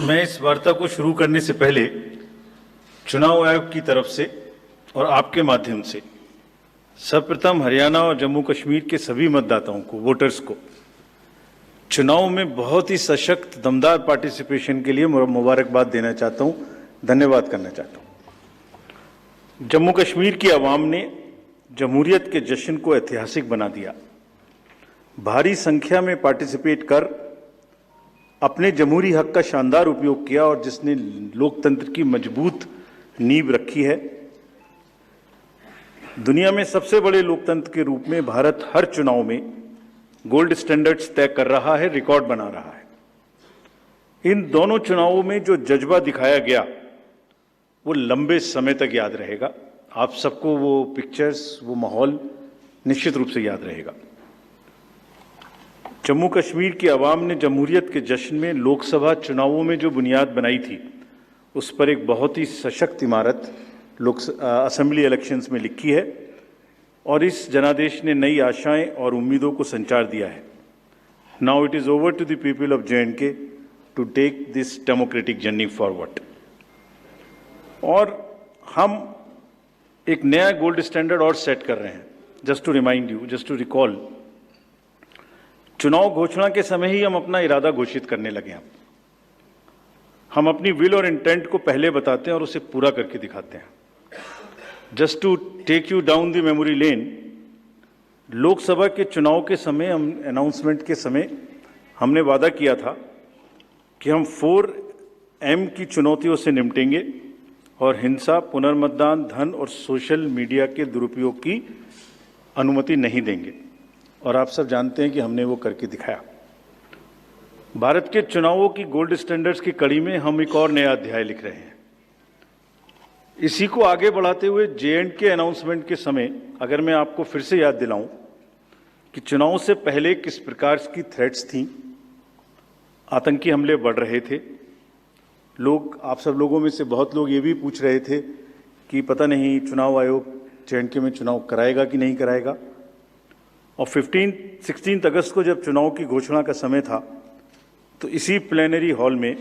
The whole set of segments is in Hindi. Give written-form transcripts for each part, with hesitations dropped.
मैं इस वार्ता को शुरू करने से पहले चुनाव आयोग की तरफ से और आपके माध्यम से सर्वप्रथम हरियाणा और जम्मू कश्मीर के सभी मतदाताओं को, वोटर्स को चुनाव में बहुत ही सशक्त, दमदार पार्टिसिपेशन के लिए मुबारकबाद देना चाहता हूं, धन्यवाद करना चाहता हूं। जम्मू कश्मीर की आवाम ने जमहूरियत के जश्न को ऐतिहासिक बना दिया। भारी संख्या में पार्टिसिपेट कर अपने जमहूरी हक का शानदार उपयोग किया और जिसने लोकतंत्र की मजबूत नींव रखी है। दुनिया में सबसे बड़े लोकतंत्र के रूप में भारत हर चुनाव में गोल्ड स्टैंडर्ड्स तय कर रहा है, रिकॉर्ड बना रहा है। इन दोनों चुनावों में जो जज्बा दिखाया गया वो लंबे समय तक याद रहेगा। आप सबको वो पिक्चर्स, वो माहौल निश्चित रूप से याद रहेगा। जम्मू कश्मीर की आवाम ने जमहूरियत के जश्न में लोकसभा चुनावों में जो बुनियाद बनाई थी, उस पर एक बहुत ही सशक्त इमारत असेंबली इलेक्शंस में लिखी है और इस जनादेश ने नई आशाएं और उम्मीदों को संचार दिया है। Now it is over to the people of J&K to take this democratic journey forward. और हम एक नया गोल्ड स्टैंडर्ड और सेट कर रहे हैं। Just to remind you, just to recall, चुनाव घोषणा के समय ही हम अपना इरादा घोषित करने लगे हैं। हम अपनी विल और इंटेंट को पहले बताते हैं और उसे पूरा करके दिखाते हैं। Just to take you down the memory lane, Lok Sabha के चुनाव के समय, अनाउंसमेंट के समय हमने वादा किया था कि हम 4M की चुनौतियों से निपटेंगे और हिंसा, पुनर्मतदान, धन और सोशल मीडिया के दुरुपयोग की अनुमति नहीं देंगे। और आप सब जानते हैं कि हमने वो करके दिखाया। भारत के चुनावों की गोल्ड स्टैंडर्ड्स की कड़ी में हम एक और नया अध्याय लिख रहे हैं। इसी को आगे बढ़ाते हुए J&K अनाउंसमेंट के समय अगर मैं आपको फिर से याद दिलाऊं कि चुनाव से पहले किस प्रकार की थ्रेट्स थीं, आतंकी हमले बढ़ रहे थे। लोग, आप सब लोगों में से बहुत लोग ये भी पूछ रहे थे कि पता नहीं चुनाव आयोग J&K में चुनाव कराएगा कि नहीं कराएगा। और 16 अगस्त को जब चुनाव की घोषणा का समय था, तो इसी प्लेनरी हॉल में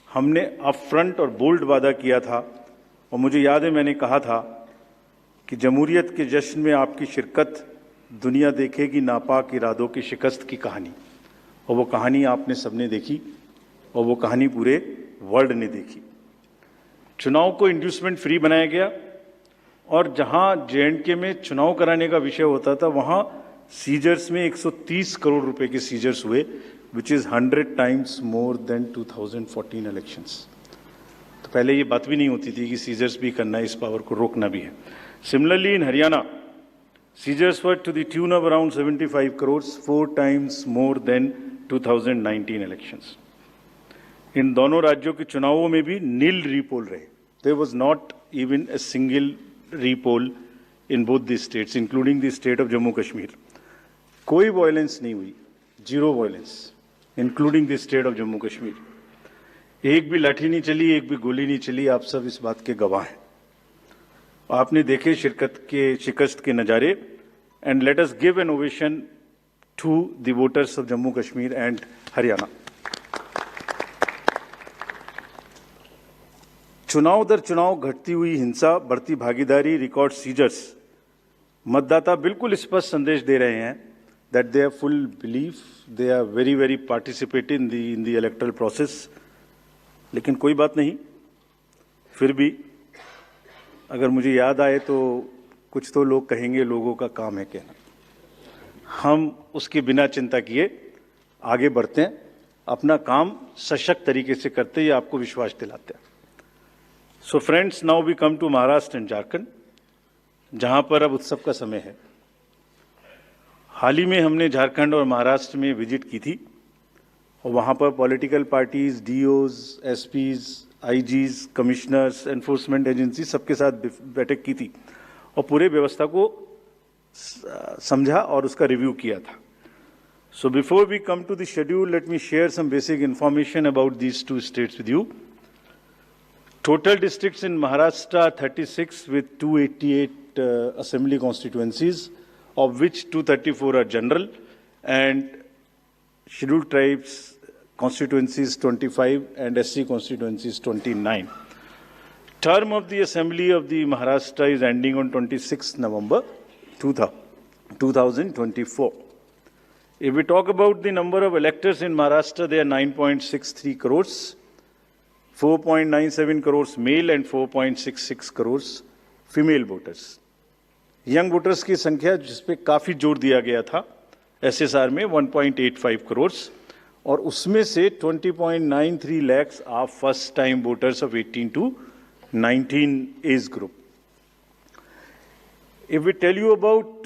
हमने अप फ्रंट और बोल्ड वादा किया था। और मुझे याद है मैंने कहा था कि जमहूरियत के जश्न में आपकी शिरकत दुनिया देखेगी नापाक इरादों की शिकस्त की कहानी। और वो कहानी आपने सबने देखी और वो कहानी पूरे वर्ल्ड ने देखी। चुनाव को इंड्यूसमेंट फ्री बनाया गया और जहां J&K में चुनाव कराने का विषय होता था, वहां सीजर्स में 130 करोड़ रुपए के सीजर्स हुए, which is 100 times more then 2014 elections. तो पहले ये बात भी नहीं होती थी कि सीजर्स भी करना है, इस पावर को रोकना भी है। Similarly in Haryana, seizures were to the tune of around 75 crore, 4 times more than 2019 elections. इन दोनों राज्यों के चुनावों में भी नील रीपोल रहे। There was not even a single repoll in both the states, including the state of Jammu Kashmir. कोई वायलेंस नहीं हुई, zero violence, including the state of Jammu Kashmir. एक भी लाठी नहीं चली, एक भी गोली नहीं चली। आप सब इस बात के गवाह हैं। आपने देखे शिकस्त के नजारे। And let us give an ovation to the voters of Jammu Kashmir and Haryana. चुनाव दर चुनाव घटती हुई हिंसा, बढ़ती भागीदारी, रिकॉर्ड सीजर्स, मतदाता बिल्कुल स्पष्ट संदेश दे रहे हैं that they have full belief, they are very participate in the electoral process। लेकिन कोई बात नहीं, फिर भी अगर मुझे याद आए तो कुछ तो लोग कहेंगे लोगों का काम है कहना। हम उसके बिना चिंता किए आगे बढ़ते हैं, अपना काम सशक्त तरीके से करते हैं, आपको विश्वास दिलाते हैं। So friends, now we come to Maharashtra and Jharkhand, जहां पर अब उत्सव का समय है। हाल ही में हमने झारखंड और महाराष्ट्र में विजिट की थी और वहाँ पर political parties, DOs, SPs, IGs, commissioners, enforcement agency सबके साथ बैठक की थी और पूरे व्यवस्था को समझा और उसका रिव्यू किया था। So before we come to the schedule, let me share some basic information about these two states with you. Total districts in Maharashtra 36 with 288 assembly constituencies, of which 234 are general and scheduled tribes constituencies 25 and SC constituencies 29. Term of the Assembly of the Maharashtra is ending on 26 November 2024. If we talk about the number of electors in Maharashtra, they are 9.63 crores, 4.97 crores male and 4.66 crores female voters. Young voters की संख्या जिस पे काफी जोर दिया गया था SSR में 1.85 crores और उसमें से 20.93 lakhs are first time voters of 18 to 19 age group. If we tell you about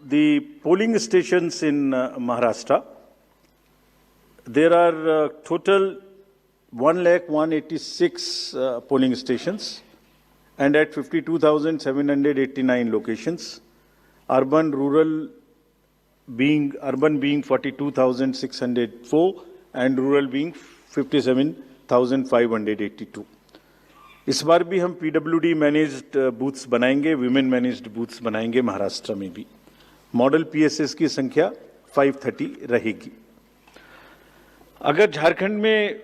the polling stations in Maharashtra, there are total 1,186 polling stations and at 52,789 locations. Urban being 42,604 and rural being 57,582. इस बार भी हम PWD मैनेज्ड बूथ्स बनाएंगे, विमेन मैनेज्ड बूथ्स बनाएंगे महाराष्ट्र में भी. मॉडल PSS की संख्या 530 रहेगी. अगर झारखंड में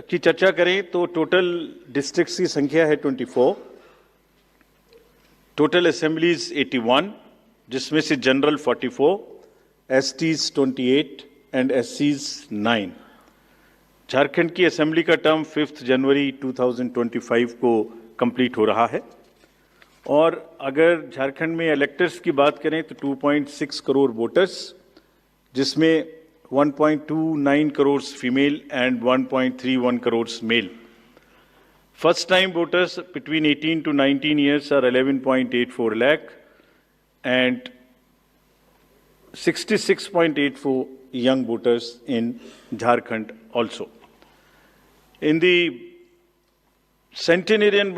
की चर्चा करें तो टोटल डिस्ट्रिक्ट्स की संख्या है 24, टोटल असेंबलीज 81, जिसमें से general 44, STs 28 and SCs 9. Jharkhand की असेंबली का टर्म 5 जनवरी 2025 को कंप्लीट हो रहा है और अगर झारखंड में इलेक्टर्स की बात करें तो 2.6 करोड़ वोटर्स, जिसमें 1.29 crore female and 1.31 crore male. First time voters between 18 to 19 years are 11.84 lakh and 66.84 young voters in Jharkhand also. In the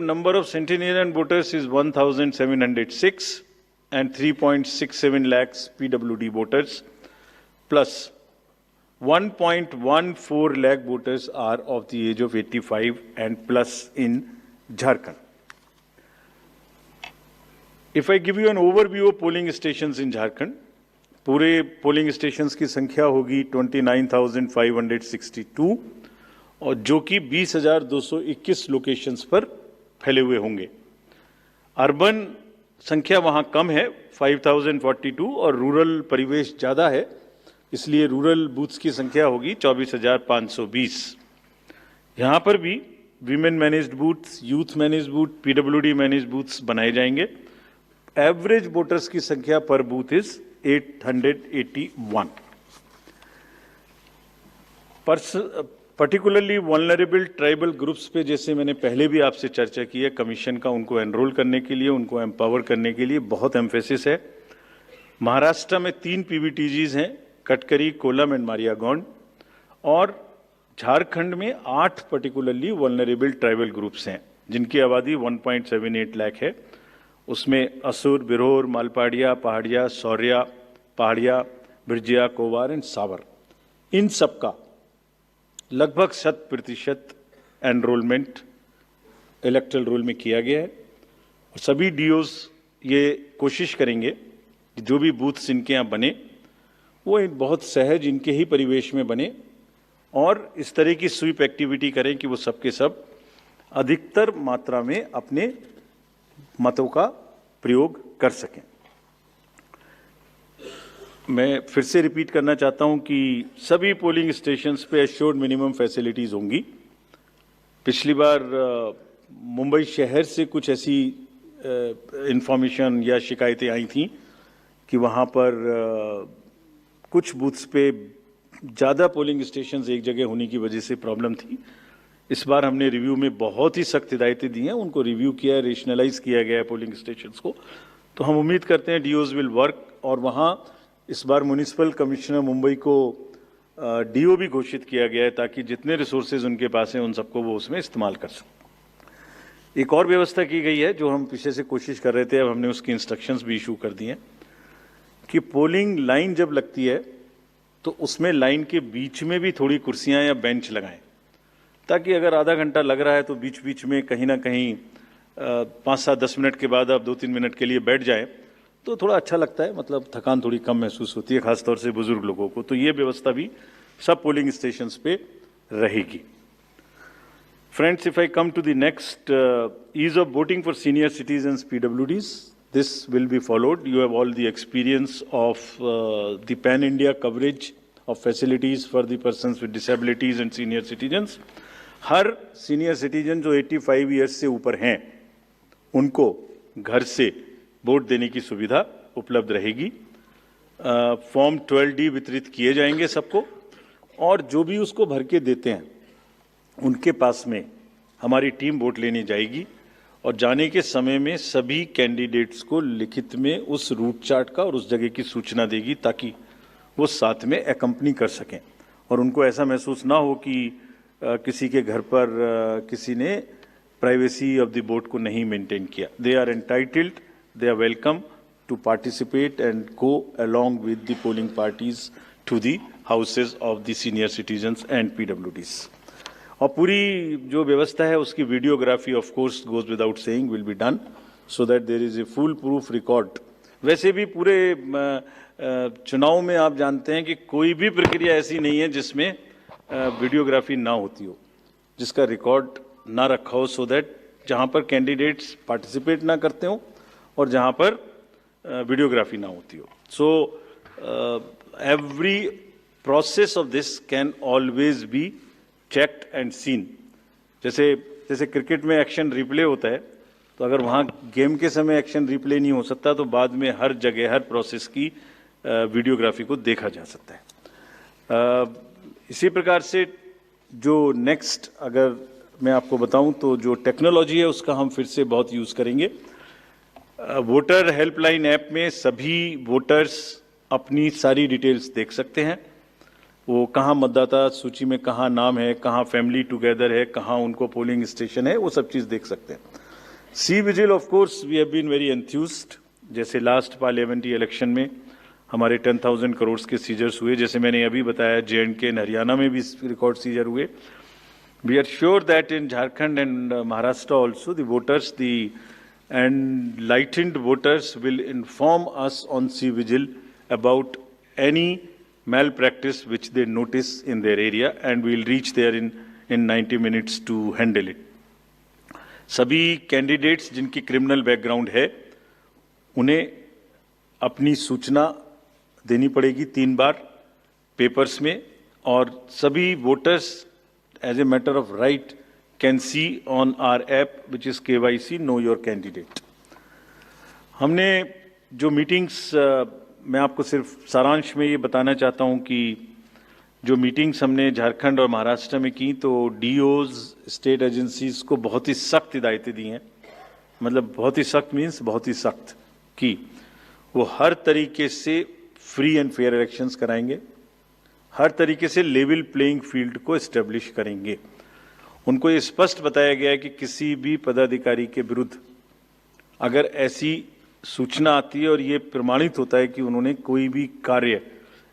number of centenarian voters is 1,706 and 3.67 lakhs PWD voters plus 1.14 lakh voters are of the age of 85 and plus in Jharkhand. If I give you an overview of polling stations in Jharkhand, पूरे पोलिंग स्टेशंस की संख्या होगी 29,562 और जो कि 20,221 लोकेशंस पर फैले हुए होंगे. अर्बन संख्या वहां कम है 5,042 और रूरल परिवेश ज्यादा है, इसलिए रूरल बूथ्स की संख्या होगी 24,520. यहां पर भी women managed booths, youth managed booth, PWD managed booths बनाए जाएंगे. एवरेज वोटर्स की संख्या पर booth is 881. Particularly vulnerable tribal groups पे जैसे मैंने पहले भी आपसे चर्चा की है, कमीशन का उनको एनरोल करने के लिए, उनको एम्पावर करने के लिए बहुत एम्फेसिस है. महाराष्ट्र में 3 PVTGs हैं, कटकरी, कोलम एंड मारियागौंड, और झारखंड में 8 पर्टिकुलरली वल्नरेबल ट्राइबल ग्रुप्स हैं जिनकी आबादी 1.78 लाख है. उसमें असुर, बिरहोर, मालपाड़िया, पहाड़िया, सौर्या, पहाड़िया, बिरजिया, कोवार एंड सावर, इन सबका लगभग 100% एनरोलमेंट इलेक्टरल रोल में किया गया है. और सभी DOs ये कोशिश करेंगे कि जो भी बूथ्स इनके यहाँ बने वो बहुत सहज इनके ही परिवेश में बने और इस तरह की स्वीप एक्टिविटी करें कि वो सबके सब अधिकतर मात्रा में अपने मतों का प्रयोग कर सकें. मैं फिर से रिपीट करना चाहता हूं कि सभी पोलिंग स्टेशंस पे एश्योर्ड मिनिमम फैसिलिटीज होंगी. पिछली बार मुंबई शहर से कुछ ऐसी इंफॉर्मेशन या शिकायतें आई थी कि वहां पर कुछ बूथ्स पे ज़्यादा पोलिंग स्टेशंस एक जगह होने की वजह से प्रॉब्लम थी. इस बार हमने रिव्यू में बहुत ही सख्त हिदायतें दी हैं, उनको रिव्यू किया, रेशनलाइज किया गया है पोलिंग स्टेशंस को. तो हम उम्मीद करते हैं DOs विल वर्क. और वहाँ इस बार म्युनिसिपल कमिश्नर मुंबई को DO भी घोषित किया गया है ताकि जितने रिसोर्सेज उनके पास हैं उन सबको वो उसमें इस्तेमाल कर सकें. एक और व्यवस्था की गई है जो हम पीछे से कोशिश कर रहे थे, अब हमने उसकी इंस्ट्रक्शंस भी इशू कर दिए हैं कि पोलिंग लाइन जब लगती है तो उसमें लाइन के बीच में भी थोड़ी कुर्सियां या बेंच लगाएं ताकि अगर आधा घंटा लग रहा है तो बीच बीच में कहीं ना कहीं 5-7-10 मिनट के बाद आप 2-3 मिनट के लिए बैठ जाएं तो थोड़ा अच्छा लगता है, मतलब थकान थोड़ी कम महसूस होती है, खासतौर से बुजुर्ग लोगों को. तो ये व्यवस्था भी सब पोलिंग स्टेशंस पे रहेगी। Friends, if I come to the next, ease of voting for senior citizens PWDs, this will be followed. You have all the experience of the pan-India coverage of facilities for the persons with disabilities and senior citizens. Her senior citizen जो 85 years से ऊपर हैं, उनको घर से वोट देने की सुविधा उपलब्ध रहेगी। फॉर्म 12D वितरित किए जाएंगे सबको, और जो भी उसको भर के देते हैं उनके पास में हमारी टीम वोट लेने जाएगी और जाने के समय में सभी कैंडिडेट्स को लिखित में उस रूट चार्ट का और उस जगह की सूचना देगी, ताकि वो साथ में एकम्पनी कर सकें और उनको ऐसा महसूस ना हो कि किसी के घर पर किसी ने प्राइवेसी ऑफ द वोट को नहीं मेंटेन किया। They are entitled, they are welcome to participate and go along with the polling parties to the houses of the senior citizens and PWDs। और पूरी जो व्यवस्था है उसकी videography of course goes without saying will be done, so that there is a full proof record. वैसे भी पूरे चुनाव में आप जानते हैं कि कोई भी प्रक्रिया ऐसी नहीं है जिसमें वीडियोग्राफी ना होती हो, जिसका रिकॉर्ड ना रखा हो, सो दैट जहां पर कैंडिडेट्स पार्टिसिपेट ना करते हो और जहां पर वीडियोग्राफी ना होती हो। So every process of this can always be checked and seen. जैसे क्रिकेट में एक्शन रिप्ले होता है, तो अगर वहाँ गेम के समय एक्शन रिप्ले नहीं हो सकता तो बाद में हर जगह हर प्रोसेस की वीडियोग्राफी को देखा जा सकता है। इसी प्रकार से जो नेक्स्ट अगर मैं आपको बताऊं तो जो टेक्नोलॉजी है उसका हम फिर से बहुत यूज़ करेंगे। वोटर हेल्पलाइन ऐप में सभी वोटर्स अपनी सारी डिटेल्स देख सकते हैं। वो कहाँ मतदाता सूची में कहाँ नाम है, कहाँ फैमिली टुगेदर है, कहाँ उनको पोलिंग स्टेशन है, वो सब चीज़ देख सकते हैं। CVIGIL of course we have been very enthused. जैसे लास्ट पार्लियामेंट्री इलेक्शन में हमारे 10,000 करोड़ के सीजर्स हुए, जैसे मैंने अभी बताया J&K एंड हरियाणा में भी रिकॉर्ड सीजर हुए। We are sure that in Jharkhand and Maharashtra also the voters the enlightened voters will inform us on C Vigil about any malpractice which they notice in their area, and we will reach there in 90 minutes to handle it. सभी कैंडिडेट्स जिनकी क्रिमिनल बैकग्राउंड है उन्हें अपनी सूचना देनी पड़ेगी 3 बार पेपर्स में, और सभी voters as a matter of right can see on our app which is KYC know your candidate. हमने जो मीटिंग्स, मैं आपको सिर्फ सारांश में ये बताना चाहता हूँ कि जो मीटिंग्स हमने झारखंड और महाराष्ट्र में की, तो DOs स्टेट एजेंसीज को बहुत ही सख्त हिदायतें दी हैं। मतलब बहुत ही सख्त मीन्स बहुत ही सख्त, कि वो हर तरीके से फ्री एंड फेयर इलेक्शंस कराएंगे, हर तरीके से लेवल प्लेइंग फील्ड को एस्टेब्लिश करेंगे। उनको ये स्पष्ट बताया गया है कि किसी भी पदाधिकारी के विरुद्ध अगर ऐसी सूचना आती है और ये प्रमाणित होता है कि उन्होंने कोई भी कार्य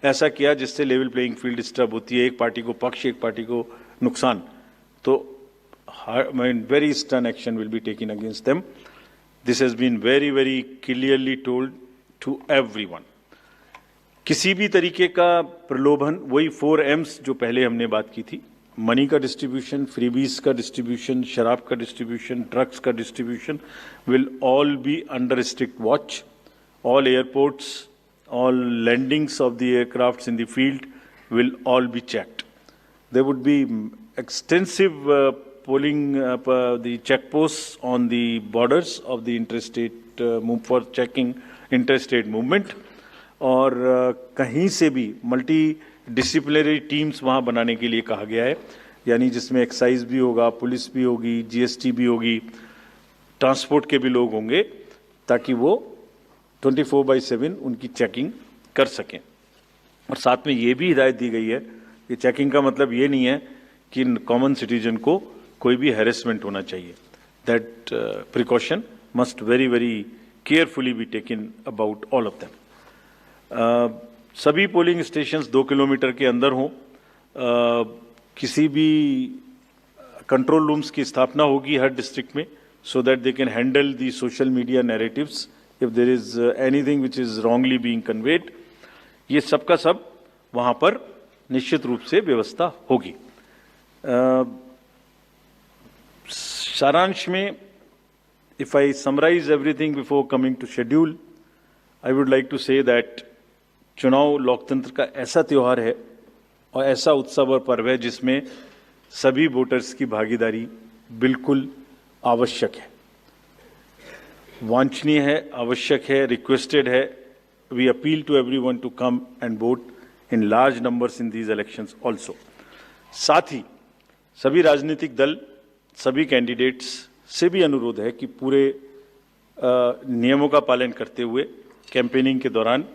ऐसा किया जिससे लेवल प्लेइंग फील्ड डिस्टर्ब होती है, एक पार्टी को पक्ष एक पार्टी को नुकसान, तो very stern action will be taken against them. This has been very very clearly told to everyone. किसी भी तरीके का प्रलोभन, वही 4 M's जो पहले हमने बात की थी, मनी का डिस्ट्रीब्यूशन, फ्रीबीज का डिस्ट्रीब्यूशन, शराब का डिस्ट्रीब्यूशन, ड्रग्स का distribution will all be under strict watch. All airports, all landings of the aircrafts in the field will all be checked. There would be extensive polling, the checkposts on the borders of the interstate for checking interstate movement, और कहीं से भी मल्टी डिसिप्लिनरी टीम्स वहाँ बनाने के लिए कहा गया है, यानी जिसमें एक्साइज भी होगा, पुलिस भी होगी, GST भी होगी, ट्रांसपोर्ट के भी लोग होंगे, ताकि वो 24/7 उनकी चेकिंग कर सकें। और साथ में ये भी हिदायत दी गई है कि चेकिंग का मतलब ये नहीं है कि कॉमन सिटीजन को कोई भी हैरेसमेंट होना चाहिए। That precaution must very very carefully be taken about all of them. सभी पोलिंग स्टेशंस 2 किलोमीटर के अंदर हों। किसी भी कंट्रोल रूम्स की स्थापना होगी हर डिस्ट्रिक्ट में, so that they can handle the social media narratives if there is anything which is wrongly being conveyed. ये सब का सब वहाँ पर निश्चित रूप से व्यवस्था होगी। सारांश में, if I summarize everything before coming to schedule, I would like to say that चुनाव लोकतंत्र का ऐसा त्योहार है और ऐसा उत्सव और पर्व है जिसमें सभी वोटर्स की भागीदारी बिल्कुल आवश्यक है, वांछनीय है, आवश्यक है, रिक्वेस्टेड है. We appeal to everyone to come and vote in large numbers in these elections also. साथ ही सभी राजनीतिक दल, सभी कैंडिडेट्स से भी अनुरोध है कि पूरे नियमों का पालन करते हुए कैंपेनिंग के दौरान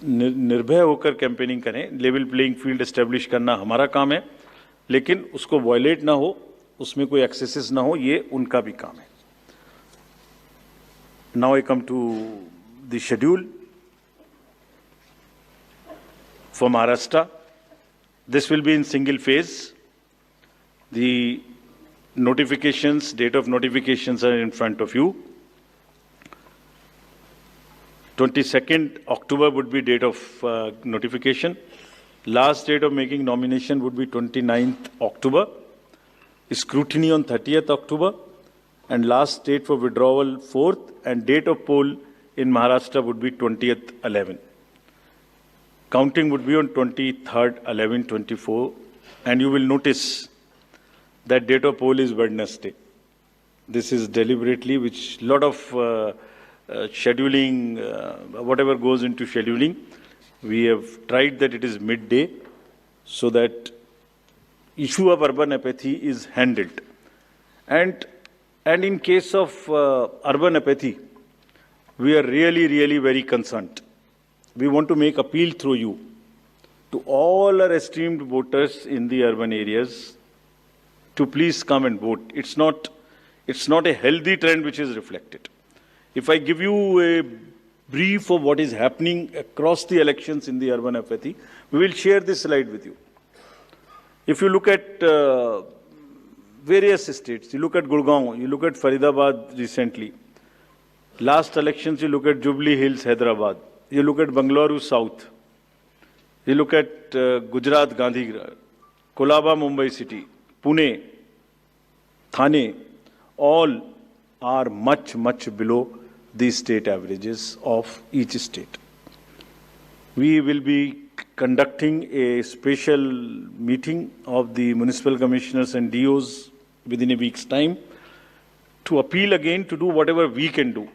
निर्भय होकर कैंपेनिंग करें. लेवल प्लेइंग फील्ड एस्टेब्लिश करना हमारा काम है, लेकिन उसको वायलेट ना हो, उसमें कोई एक्सेसेस ना हो, ये उनका भी काम है. Now I come to the schedule for Maharashtra. This will be in single phase. The notifications, date of notifications are in front of you. 22nd October would be date of notification. Last date of making nomination would be 29th October. Scrutiny on 30th October. And last date for withdrawal 4th, and date of poll in Maharashtra would be 20th 11. Counting would be on 23rd 11 24, and you will notice that date of poll is Wednesday. This is deliberately, which lot of scheduling, whatever goes into scheduling, we have tried that it is midday so that issue of urban apathy is handled. And in case of urban apathy, we are really very concerned. We want to make appeal through you to all our esteemed voters in the urban areas to please come and vote. It's not a healthy trend which is reflected. If I give you a brief of what is happening across the elections in the urban apathy, we will share this slide with you. If you look at various states, you look at Gurgaon, you look at Faridabad recently. Last elections, you look at Jubilee Hills, Hyderabad. You look at Bangalore South. You look at Gujarat, Gandhigram, Kolaba, Mumbai City, Pune, Thane, all are much below the state averages of each state. We will be conducting a special meeting of the municipal commissioners and DOs within a week's time to appeal again to do whatever we can do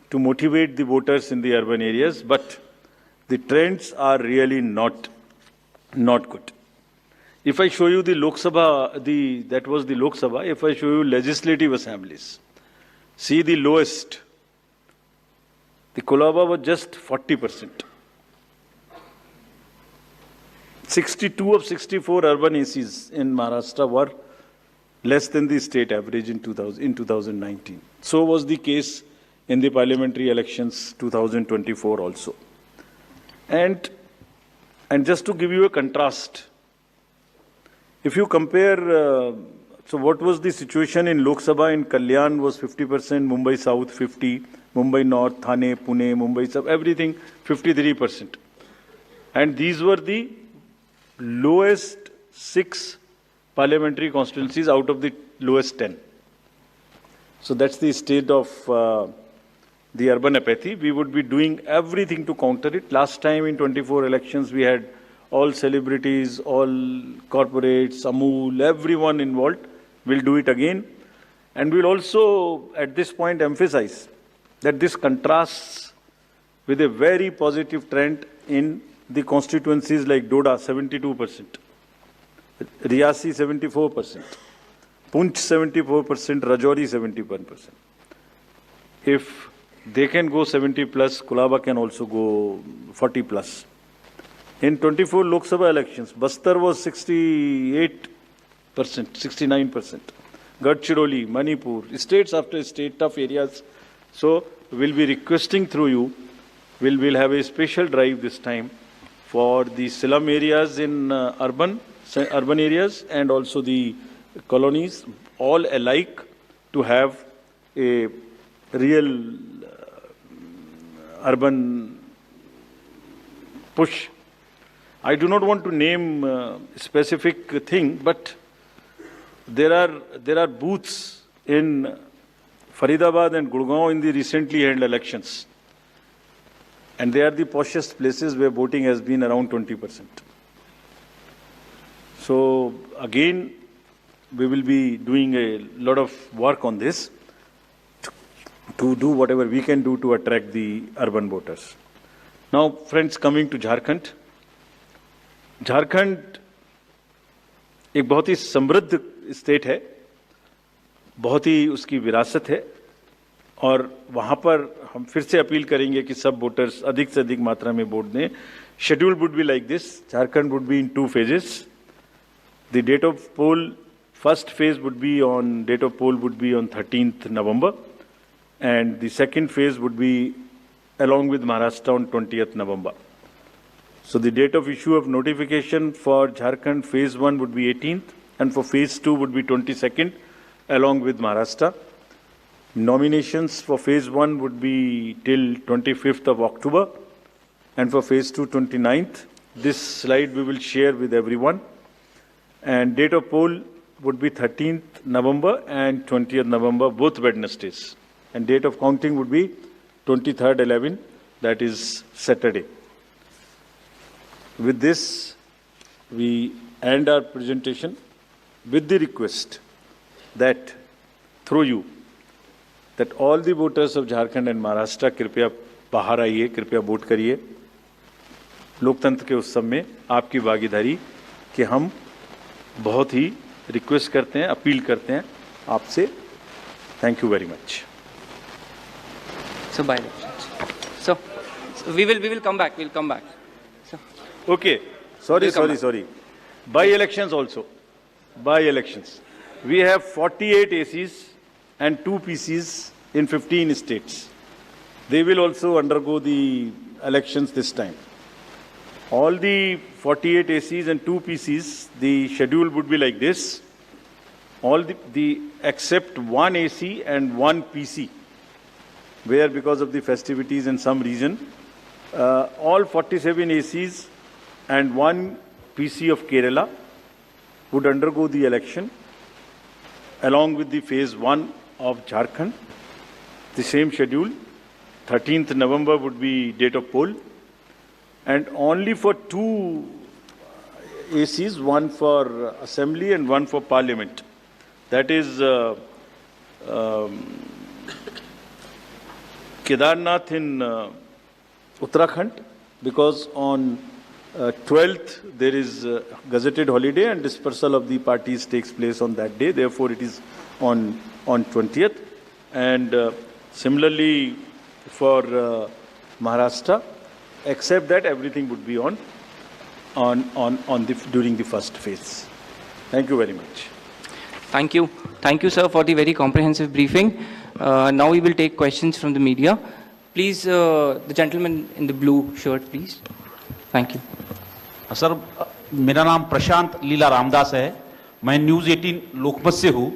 to motivate the voters in the urban areas, but the trends are really not good. If I show you the Lok Sabha, that was the Lok Sabha. If I show you legislative assemblies, see the lowest. The Kolaba was just 40%. 62 of 64 urban ACs in Maharashtra were less than the state average in 2019. So was the case in the parliamentary elections 2024 also. And just to give you a contrast, if you compare, so what was the situation in Lok Sabha in Kalyan was 50%, Mumbai South 50, Mumbai North, Thane, Pune, Mumbai South, everything 53%. And these were the lowest 6 parliamentary constituencies out of the lowest 10. So that's the state of the urban apathy. We would be doing everything to counter it. Last time in 24 elections, we had all celebrities, all corporates, Amul, everyone involved. We'll do it again. And we'll also, at this point, emphasize that this contrasts with a very positive trend in the constituencies like Doda, 72%, Riyasi, 74%, Punch, 74%, Rajouri, 71%. If they can go 70 plus, Kolaba can also go 40 plus. In 24 Lok Sabha elections, Bastar was 68%, 69%. Gadchiroli, Manipur, states after state, tough areas. So we'll be requesting through you, we'll have a special drive this time for the slum areas in urban areas and also the colonies, all alike, to have a real urban push. I do not want to name specific thing, but there are booths in Faridabad and Gurgaon in the recently held elections, and they are the poshest places where voting has been around 20%. So again, we will be doing a lot of work on this to do whatever we can do to attract the urban voters. Now, friends, coming to Jharkhand. Jharkhand एक बहुत ही समृद्ध स्टेट है, बहुत ही उसकी विरासत है, और वहाँ पर हम फिर से अपील करेंगे कि सब वोटर्स अधिक से अधिक मात्रा में वोट दें. Schedule would be like this. Jharkhand would be in 2 phases. The date of poll, first phase would be on, date of poll would be on 13th November, and the second phase would be along with Maharashtra on 20th November. So the date of issue of notification for Jharkhand phase 1 would be 18th, and for phase 2 would be 22nd along with Maharashtra. Nominations for phase 1 would be till 25th of October, and for phase 2, 29th. This slide we will share with everyone. And date of poll would be 13th November and 20th November, both Wednesdays. And date of counting would be 23rd 11, that is Saturday. With this, we end our presentation with the request that through you, that all the voters of Jharkhand and Maharashtra कृपया बाहर आइए, कृपया वोट करिए. लोकतंत्र के उत्सव में आपकी भागीदारी कि हम बहुत ही रिक्वेस्ट करते हैं, अपील करते हैं आपसे. Thank you very much. So by elections. So we will come back. We'll come back. So okay. Sorry. By elections also. By elections. We have 48 ACs and 2 PCs in 15 states. They will also undergo the elections this time. All the 48 ACs and 2 PCs, the schedule would be like this. All the except 1 AC and 1 PC, where because of the festivities in some region, all 47 ACs and 1 PC of Kerala would undergo the election along with the phase 1 of Jharkhand. The same schedule. 13th November would be date of poll. And only for 2 ACs, one for assembly and one for parliament. That is Kedarnath in Uttarakhand, because on 12th there is gazetted holiday and dispersal of the parties takes place on that day. Therefore, it is on 20th. And similarly for Maharashtra, except that everything would be during the first phase. Thank you very much. thank you, sir, for the very comprehensive briefing. Now we will take questions from the media. Please, the gentleman in the blue shirt, please. Thank you. Sir, मेरा नाम प्रशांत लीला रामदास है. मैं न्यूज़ 18 लोकमत से हूँ,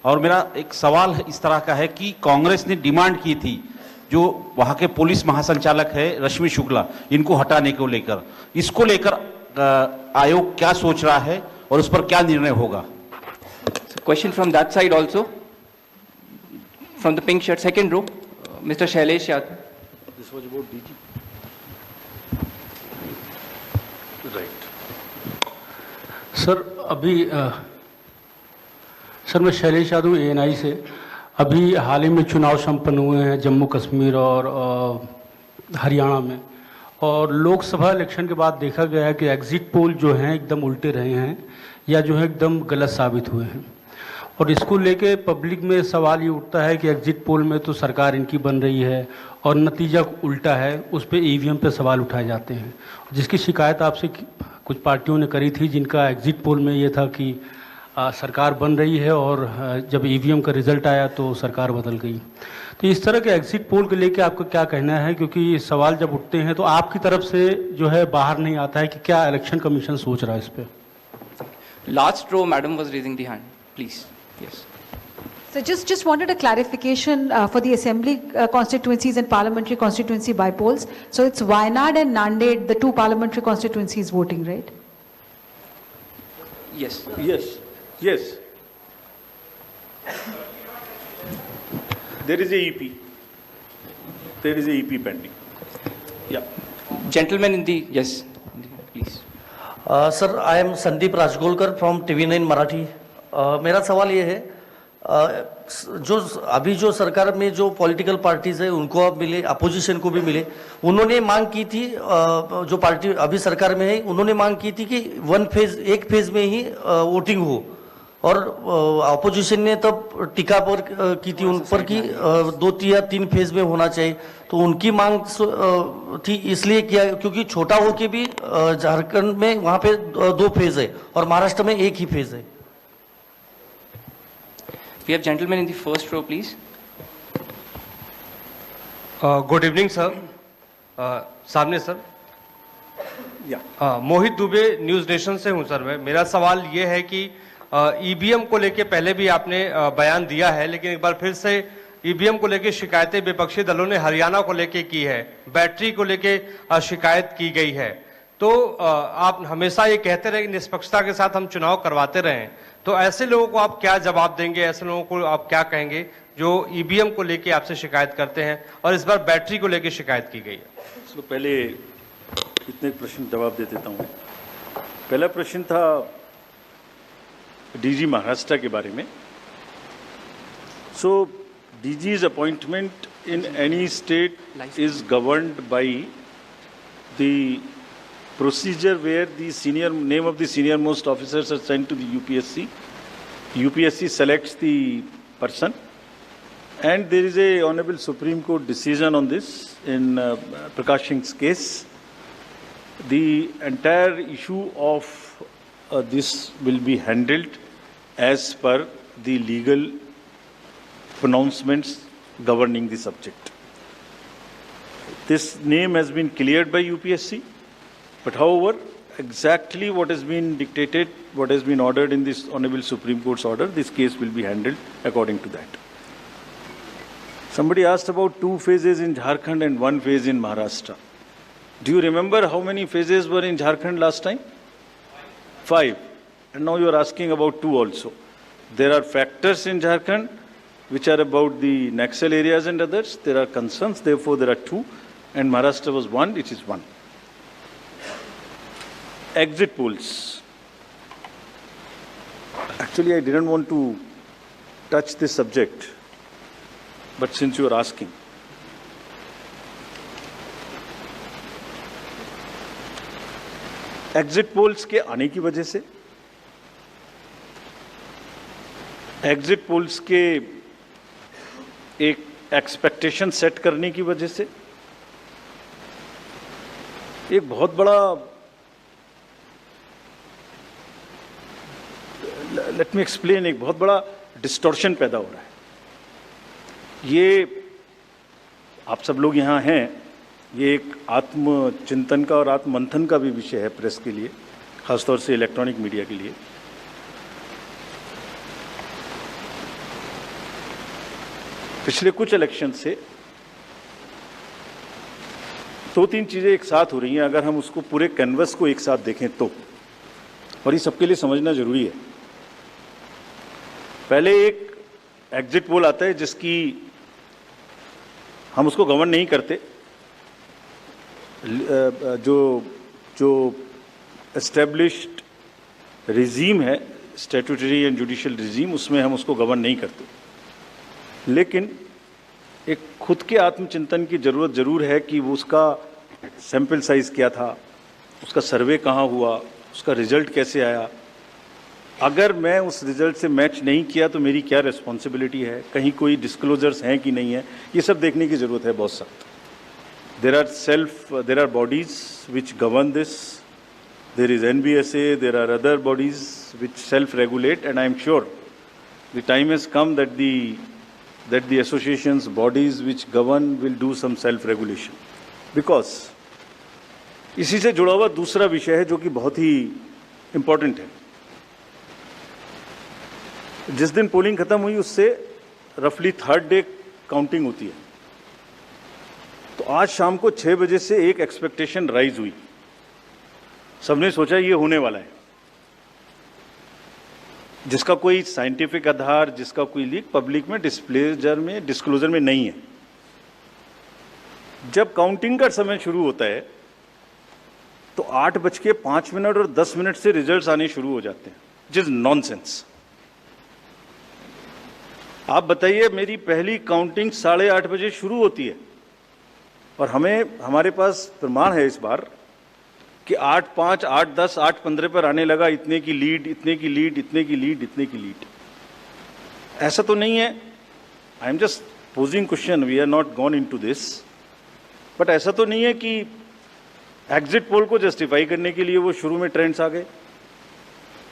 और मेरा एक सवाल इस तरह का है कि कांग्रेस ने डिमांड की थी जो वहाँ के पुलिस महासंचालक है रश्मि शुक्ला, इनको हटाने को लेकर, इसको लेकर आयोग क्या सोच रहा है और उस पर क्या निर्णय होगा? Question from that side also. From the pink shirt, second row, Mr. Shailesh Yadav. This was about DG. Right. Sir मैं शैलेश यादव ANI से. अभी हाल ही में चुनाव संपन्न हुए हैं जम्मू कश्मीर और हरियाणा में, और लोकसभा इलेक्शन के बाद देखा गया है कि एग्जिट पोल जो हैं एकदम उल्टे रहे हैं या जो है एकदम गलत साबित हुए हैं. और इसको लेके पब्लिक में सवाल ये उठता है कि एग्जिट पोल में तो सरकार इनकी बन रही है और नतीजा उल्टा है, उस पर EVM पे सवाल उठाए जाते हैं, जिसकी शिकायत आपसे कुछ पार्टियों ने करी थी, जिनका एग्जिट पोल में ये था कि सरकार बन रही है और जब EVM का रिजल्ट आया तो सरकार बदल गई. तो इस तरह के एग्जिट पोल को लेके आपका क्या कहना है? क्योंकि सवाल जब उठते हैं तो आपकी तरफ से जो है बाहर नहीं आता है कि क्या इलेक्शन कमीशन सोच रहा है इस पर. Last row, madam was raising the hand. Please. Yes. So just wanted a clarification for the assembly constituencies and parliamentary constituency by polls. So it's Wayanad and Nanded, the two parliamentary constituencies voting, right? Yes. Yes, yes. There is a EP. There is a EP pending. Yeah. Gentleman in the, yes, please. Sir I am Sandeep Rajgolkar from TV9 Marathi. मेरा सवाल ये है, जो अभी जो सरकार में जो पॉलिटिकल पार्टीज है उनको अब मिले, अपोजिशन को भी मिले, उन्होंने मांग की थी, जो पार्टी अभी सरकार में है उन्होंने मांग की थी कि एक फेज में ही वोटिंग हो, और अपोजिशन ने तब टीका पर की थी उन पर कि 2 या 3 फेज में होना चाहिए। तो उनकी मांग थी इसलिए किया क्योंकि छोटा हो के भी झारखंड में वहाँ पे 2 फेज है और महाराष्ट्र में 1 ही फेज है। We have gentlemen in the first row, please. Good evening sir. सामने सर। या मोहित दुबे न्यूज़ नेशन से हूं सर। मेरा सवाल ये है कि ईवीएम को लेके पहले भी आपने बयान दिया है, लेकिन एक बार फिर से ईवीएम को लेके शिकायतें विपक्षी दलों ने हरियाणा को लेके की है, बैटरी को लेके शिकायत की गई है। तो आप हमेशा ये कहते रहे कि निष्पक्षता के साथ हम चुनाव करवाते रहें, तो ऐसे लोगों को आप क्या जवाब देंगे, ऐसे लोगों को आप क्या कहेंगे जो ईवीएम को लेके आपसे शिकायत करते हैं और इस बार बैटरी को लेके शिकायत की गई है? तो पहले इतने प्रश्न जवाब दे देता हूँ। पहला प्रश्न था डीजी महाराष्ट्र के बारे में। सो डीजी's appointment in any state is governed by the procedure where the name of the senior most officers are sent to the UPSC. UPSC selects the person, and there is a Honorable Supreme Court decision on this in Prakash Singh's case. The entire issue of this will be handled as per the legal pronouncements governing the subject. This name has been cleared by UPSC, but however, exactly what has been dictated, what has been ordered in this Honorable Supreme Court's order, this case will be handled according to that. Somebody asked about 2 phases in Jharkhand and 1 phase in Maharashtra. Do you remember how many phases were in Jharkhand last time? 5. And now you are asking about 2 also. There are factors in Jharkhand which are about the Naxal areas and others. There are concerns, therefore there are 2, and Maharashtra was 1, which is 1. Exit polls. Actually, I didn't want to touch this subject, but since you are asking. Exit polls के आने की वजह से, एग्जिट पोल्स के एक एक्सपेक्टेशन सेट करने की वजह से एक बहुत बड़ा, लेट मी एक्सप्लेन, एक बहुत बड़ा डिस्टॉर्शन पैदा हो रहा है। ये आप सब लोग यहाँ हैं, ये एक आत्मचिंतन का और आत्ममंथन का भी विषय है प्रेस के लिए, खासतौर से इलेक्ट्रॉनिक मीडिया के लिए। पिछले कुछ इलेक्शन से 2-3 चीजें एक साथ हो रही हैं, अगर हम उसको पूरे कैनवस को एक साथ देखें तो, और ये सबके लिए समझना जरूरी है। पहले एक एग्जिट पोल आता है जिसकी हम उसको गवर्न नहीं करते, जो एस्टेब्लिश्ड रिजीम है, स्टैट्यूटरी एंड जुडिशियल रिजीम, उसमें हम उसको गवर्न नहीं करते। लेकिन एक खुद के आत्मचिंतन की जरूरत जरूर है कि वो उसका सैंपल साइज क्या था, उसका सर्वे कहाँ हुआ, उसका रिजल्ट कैसे आया। अगर मैं उस रिजल्ट से मैच नहीं किया तो मेरी क्या रिस्पॉन्सिबिलिटी है, कहीं कोई डिस्क्लोजर्स हैं कि नहीं है, ये सब देखने की जरूरत है बहुत सख्त। there are bodies which govern this. There is NBSA, there are other bodies which self-regulate, and I am sure the time has come that the associations, bodies which govern will do some self-regulation. Because इसी से जुड़ा हुआ दूसरा विषय है जो कि बहुत ही इम्पोर्टेंट है। जिस दिन पोलिंग खत्म हुई उससे रफली थर्ड डे काउंटिंग होती है, तो आज शाम को 6 बजे से एक एक्सपेक्टेशन राइज हुई। सबने सोचा ये होने वाला है, जिसका कोई साइंटिफिक आधार, जिसका कोई लीक पब्लिक में डिस्क्लोजर में नहीं है। जब काउंटिंग का समय शुरू होता है तो 8:05 और 10 मिनट से रिजल्ट्स आने शुरू हो जाते हैं, विच इज नॉनसेंस। आप बताइए, मेरी पहली काउंटिंग 8:30 बजे शुरू होती है और हमारे पास प्रमाण है इस बार कि 8:05, 8:10, 8:15 पर आने लगा, इतने की लीड, इतने की लीड, इतने की लीड, इतने की लीड। ऐसा तो नहीं है, I am just posing question, we are not gone into this, but ऐसा तो नहीं है कि एग्जिट पोल को जस्टिफाई करने के लिए वो शुरू में ट्रेंड्स आ गए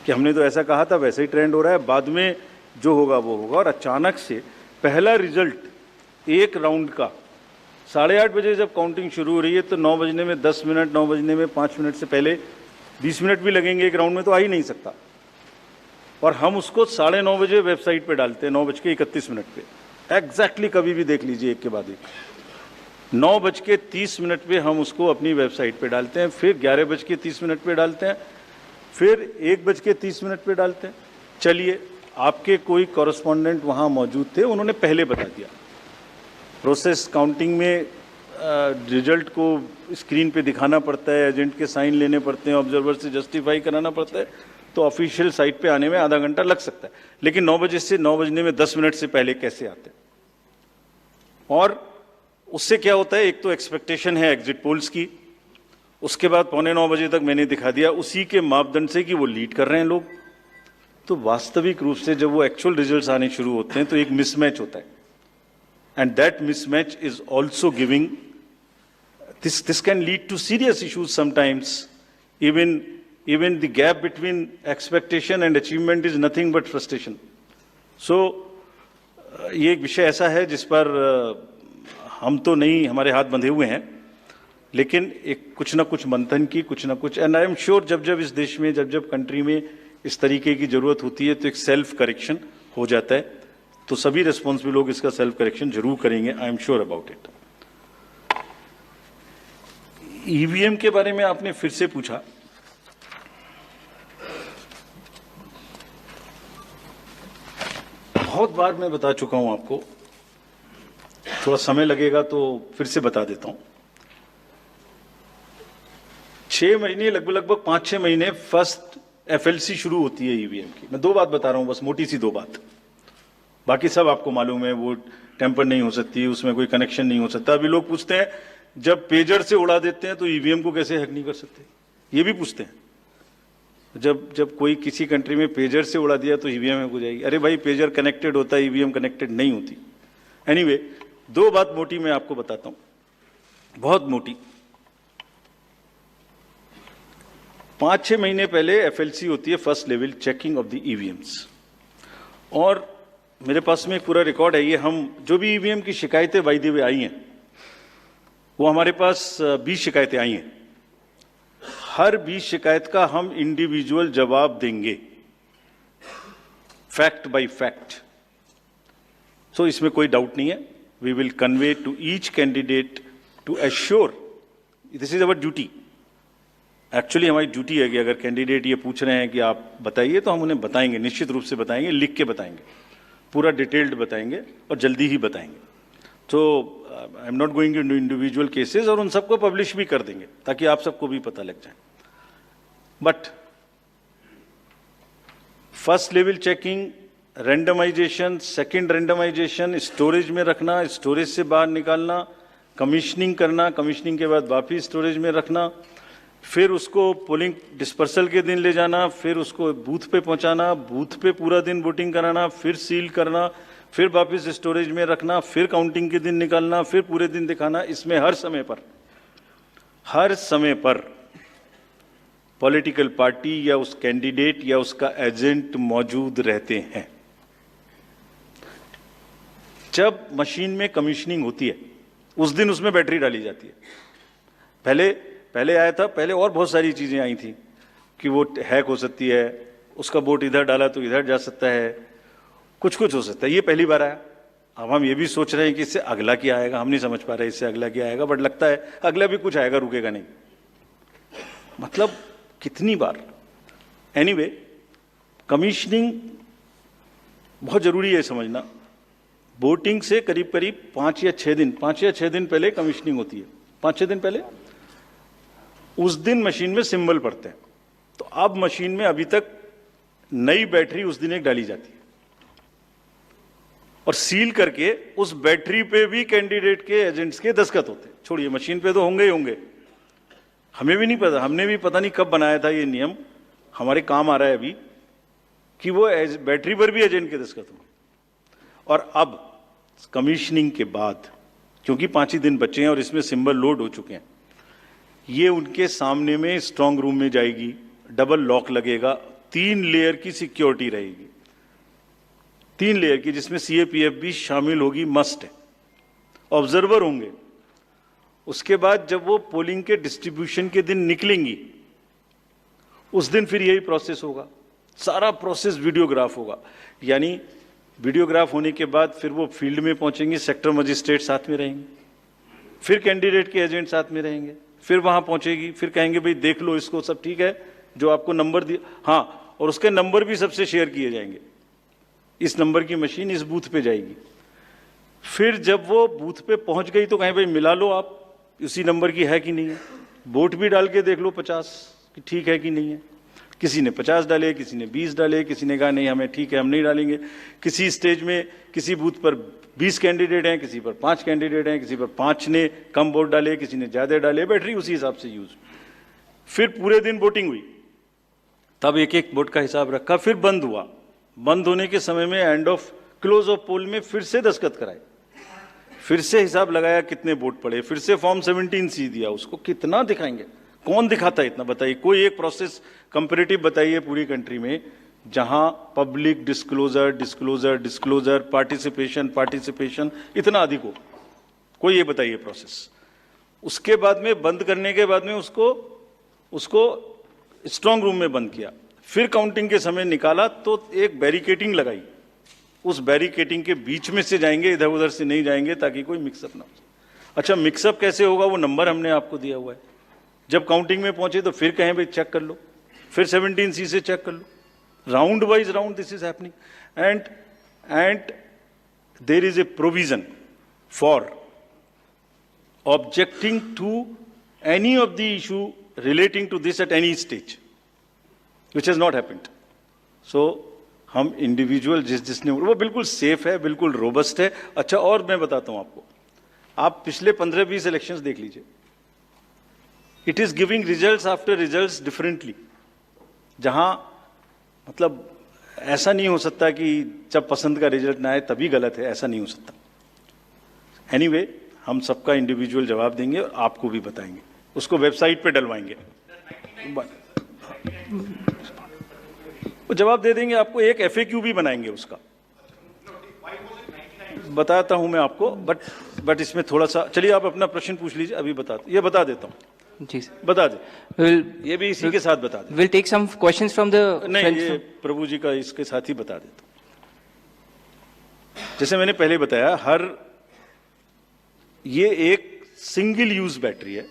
कि हमने तो ऐसा कहा था, वैसे ही ट्रेंड हो रहा है, बाद में जो होगा वो होगा। और अचानक से पहला रिजल्ट एक राउंड का 8:30 बजे जब काउंटिंग शुरू हो रही है तो 9 बजने में 10 मिनट, 9 बजने में 5 मिनट से पहले 20 मिनट भी लगेंगे एक राउंड में, तो आ ही नहीं सकता। और हम उसको 9:30 बजे वेबसाइट पे डालते हैं, 9:31 पे एग्जैक्टली, कभी भी देख लीजिए एक के बाद एक। 9:30 पे हम उसको अपनी वेबसाइट पे डालते हैं, फिर 11:30 पे डालते हैं, फिर 1:30 पे डालते हैं। चलिए, आपके कोई कॉरेस्पॉन्डेंट वहाँ मौजूद थे, उन्होंने पहले बता दिया। प्रोसेस काउंटिंग में रिजल्ट को स्क्रीन पे दिखाना पड़ता है, एजेंट के साइन लेने पड़ते हैं, ऑब्जर्वर से जस्टिफाई कराना पड़ता है, तो ऑफिशियल साइट पे आने में आधा घंटा लग सकता है। लेकिन 9 बजे से 9 बजने में 10 मिनट से पहले कैसे आते हैं? और उससे क्या होता है, एक तो एक्सपेक्टेशन है एग्जिट पोल्स की, उसके बाद 8:45 बजे तक मैंने दिखा दिया उसी के मापदंड से कि वो लीड कर रहे हैं लोग। तो वास्तविक रूप से जब वो एक्चुअल रिजल्ट्स आने शुरू होते हैं तो एक मिसमैच होता है, and that mismatch is also giving this can lead to serious issues sometimes. Even the gap between expectation and achievement is nothing but frustration. So ये एक विषय ऐसा है जिस पर हम तो नहीं, हमारे हाथ बंधे हुए हैं, लेकिन एक कुछ ना कुछ मंथन की, कुछ ना कुछ, एंड आई एम श्योर जब इस देश में, जब कंट्री में इस तरीके की जरूरत होती है तो एक सेल्फ करेक्शन हो जाता है, तो सभी रिस्पॉन्सिबल लोग इसका सेल्फ करेक्शन जरूर करेंगे, I am sure about it. EVM के बारे में आपने फिर से पूछा। बहुत बार मैं बता चुका हूं आपको, थोड़ा समय लगेगा तो फिर से बता देता हूं। 6 महीने, लगभग 5-6 महीने फर्स्ट एफएलसी शुरू होती है ईवीएम की। मैं 2 बात बता रहा हूं, बस मोटी सी 2 बात, बाकी सब आपको मालूम है। वो टेम्पर नहीं हो सकती, उसमें कोई कनेक्शन नहीं हो सकता। अभी लोग पूछते हैं जब पेजर से उड़ा देते हैं तो ईवीएम को कैसे हैक नहीं कर सकते, ये भी पूछते हैं। जब कोई किसी कंट्री में पेजर से उड़ा दिया तो ईवीएम हैक हो जाएगी। अरे भाई, पेजर कनेक्टेड होता है, ईवीएम कनेक्टेड नहीं होती। एनीवे, 2 बात मोटी मैं आपको बताता हूं, बहुत मोटी। 5-6 महीने पहले एफएलसी होती है, first level checking of the EVMs, और मेरे पास में एक पूरा रिकॉर्ड है। ये हम जो भी ईवीएम की शिकायतें बाय द वे आई हैं, वो हमारे पास 20 शिकायतें आई हैं। हर 20 शिकायत का हम इंडिविजुअल जवाब देंगे, फैक्ट बाय फैक्ट। सो इसमें कोई डाउट नहीं है। We will convey to each candidate to assure, this is our duty. Actually हमारी ड्यूटी है कि अगर कैंडिडेट ये पूछ रहे हैं कि आप बताइए, तो हम उन्हें बताएंगे, निश्चित रूप से बताएंगे, लिख के बताएंगे, पूरा डिटेल्ड बताएंगे और जल्दी ही बताएंगे। तो I am not going into individual cases, और उन सबको पब्लिश भी कर देंगे ताकि आप सबको भी पता लग जाए। But first level checking, randomization, second randomization, storage में रखना, स्टोरेज से बाहर निकालना, कमीशनिंग करना, कमीशनिंग के बाद वापिस स्टोरेज में रखना, फिर उसको पोलिंग डिस्पर्सल के दिन ले जाना, फिर उसको बूथ पे पहुंचाना, बूथ पे पूरा दिन वोटिंग कराना, फिर सील करना, फिर वापस स्टोरेज में रखना, फिर काउंटिंग के दिन निकालना, फिर पूरे दिन दिखाना। इसमें हर समय पर पॉलिटिकल पार्टी या उस कैंडिडेट या उसका एजेंट मौजूद रहते हैं। जब मशीन में कमीशनिंग होती है उस दिन उसमें बैटरी डाली जाती है। पहले आया था, पहले और बहुत सारी चीजें आई थी कि वो हैक हो सकती है, उसका वोट इधर डाला तो इधर जा सकता है, कुछ हो सकता है। ये पहली बार आया, अब हम ये भी सोच रहे हैं कि इससे अगला क्या आएगा, हम नहीं समझ पा रहे इससे अगला क्या आएगा, बट लगता है अगला भी कुछ आएगा, रुकेगा नहीं। मतलब कितनी बार। एनीवे, कमीशनिंग बहुत जरूरी है समझना। वोटिंग से करीब करीब 5 या 6 दिन पहले कमीशनिंग होती है। 5-6 दिन पहले उस दिन मशीन में सिंबल पड़ते हैं। तो अब मशीन में अभी तक नई बैटरी उस दिन एक डाली जाती है और सील करके उस बैटरी पे भी कैंडिडेट के एजेंट्स के दस्तखत होते हैं। छोड़िए, मशीन पे तो होंगे ही होंगे, हमें भी नहीं पता, हमने भी पता नहीं कब बनाया था ये नियम, हमारे काम आ रहा है अभी कि वो बैटरी पर भी एजेंट के दस्तखत होंगे। और अब कमीशनिंग के बाद, क्योंकि 5 ही दिन बचे हैं और इसमें सिंबल लोड हो चुके हैं, ये उनके सामने में स्ट्रांग रूम में जाएगी, डबल लॉक लगेगा, 3 लेयर की सिक्योरिटी रहेगी, 3 लेयर की, जिसमें सीएपीएफ भी शामिल होगी, मस्ट है। ऑब्जर्वर होंगे। उसके बाद जब वो पोलिंग के डिस्ट्रीब्यूशन के दिन निकलेंगी, उस दिन फिर यही प्रोसेस होगा, सारा प्रोसेस वीडियोग्राफ होगा। यानी वीडियोग्राफ होने के बाद फिर वो फील्ड में पहुंचेंगे, सेक्टर मजिस्ट्रेट साथ में रहेंगे, फिर कैंडिडेट के एजेंट साथ में रहेंगे, फिर वहां पहुंचेगी, फिर कहेंगे भाई देख लो इसको, सब ठीक है, जो आपको नंबर दिया, हाँ, और उसके नंबर भी सबसे शेयर किए जाएंगे, इस नंबर की मशीन इस बूथ पे जाएगी। फिर जब वो बूथ पे पहुंच गई तो कहें भाई मिला लो आप, उसी नंबर की है कि नहीं है, वोट भी डाल के देख लो 50 कि ठीक है कि नहीं है। किसी ने 50 डाले, किसी ने 20 डाले, किसी ने कहा नहीं हमें ठीक है हम नहीं डालेंगे। किसी स्टेज में किसी बूथ पर 20 कैंडिडेट हैं, किसी पर 5 कैंडिडेट हैं, किसी पर 5 ने कम वोट डाले, किसी ने ज्यादा डाले, बैटरी उसी हिसाब से यूज। फिर पूरे दिन वोटिंग हुई, तब एक एक वोट का हिसाब रखा, फिर बंद हुआ। बंद होने के समय में एंड ऑफ क्लोज ऑफ पोल में फिर से दस्तखत कराए, फिर से हिसाब लगाया कितने वोट पड़े, फिर से फॉर्म 17C दिया। उसको कितना दिखाएंगे, कौन दिखाता है इतना, बताइए। कोई एक प्रोसेस कंपैरेटिव बताइए पूरी कंट्री में जहां पब्लिक डिस्क्लोजर पार्टिसिपेशन इतना अधिक हो, कोई ये बताइए प्रोसेस। उसके बाद में बंद करने के बाद में उसको स्ट्रांग रूम में बंद किया, फिर काउंटिंग के समय निकाला तो एक बैरिकेटिंग लगाई, उस बैरिकेटिंग के बीच में से जाएंगे, इधर उधर से नहीं जाएंगे ताकि कोई मिक्सअप ना हो। अच्छा, मिक्सअप कैसे होगा, वो नंबर हमने आपको दिया हुआ है। जब काउंटिंग में पहुंचे तो फिर कहें भाई चेक कर लो, फिर 17C से चेक कर लो, round wise round this is happening. And there is a provision for objecting to any of the issue relating to this at any stage, which has not happened. So हम इंडिविजुअल जिसने वो बिल्कुल सेफ है, बिल्कुल रोबस्ट है। अच्छा, और मैं बताता हूं आपको, आप पिछले 15-20 इलेक्शंस देख लीजिए, it is giving results after results differently. जहां मतलब ऐसा नहीं हो सकता कि जब पसंद का रिजल्ट ना आए तभी गलत है, ऐसा नहीं हो सकता। एनीवे, हम सबका इंडिविजुअल जवाब देंगे और आपको भी बताएंगे, उसको वेबसाइट पे डलवाएंगे, वो जवाब दे देंगे आपको। एक FAQ भी बनाएंगे उसका, बताता हूं मैं आपको, बट इसमें थोड़ा सा, चलिए आप अपना प्रश्न पूछ लीजिए, अभी ये बता देता हूं। जी सर, बता दे, ये भी इसी के साथ बता दे। Will take some questions from the, नहीं, ये प्रभु जी का इसके साथ ही बता देता हूं। जैसे मैंने पहले बताया, ये एक सिंगल यूज बैटरी है,